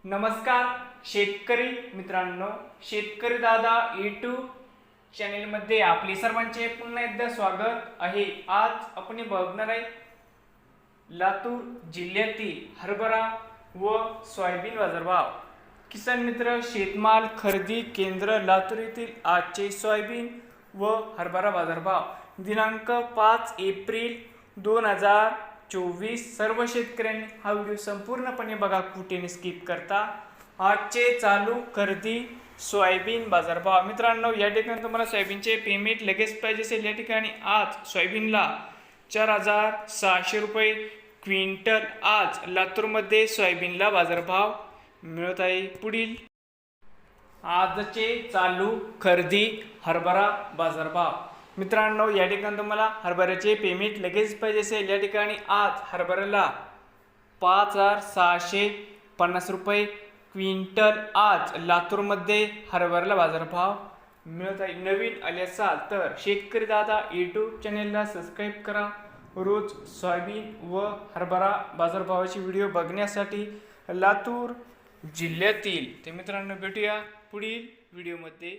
नमस्कार शेतकरी मित्रांनो, शेतकरी दादा यूट्यूब चॅनेलमध्ये आपले सर्वांचे पुन्हा एकदा स्वागत आहे। आज आपण बघणार आहे लातूर जिल्ह्यातील हरभरा व सोयाबीन बाजारभाव। किसान मित्र शेतमाल खरेदी केंद्र लातूर येथील आजचे सोयाबीन व हरभरा बाजारभाव दिनांक 5 एप्रिल 2024। सर्व शेतकऱ्यांनी हा व्हिडिओ संपूर्णपणे बघा, कुठे स्किप करता। आजचे चालू खरेदी सोयाबीन बाजारभाव। मित्रांनो, या ठिकाणी तुम्हाला सोयाबीनचे पेमेंट लगेच पाहिजे असेल, या ठिकाणी आज सोयाबीनला 4600 रुपये क्विंटल आज लातूरमध्ये सोयाबीनला बाजारभाव मिळत आहे। पुढील आजचे चालू खरेदी हरभरा बाजारभाव। मित्रांनो, या ठिकाणी तुम्हाला हरभऱ्याचे पेमेंट लगेच पाहिजे असेल, या ठिकाणी आज हरभऱ्याला 5650 रुपये क्विंटल आज लातूरमध्ये हरभऱ्याला बाजारभाव मिळत आहे। नवीन आले असाल तर शेतकरी दादा यूट्यूब चॅनेलला सबस्क्राईब करा। रोज सोयाबीन व हरभरा बाजारभावाचे व्हिडिओ बघण्यासाठी लातूर जिल्ह्यातील। ते मित्रांनो, भेटूया पुढील व्हिडिओमध्ये।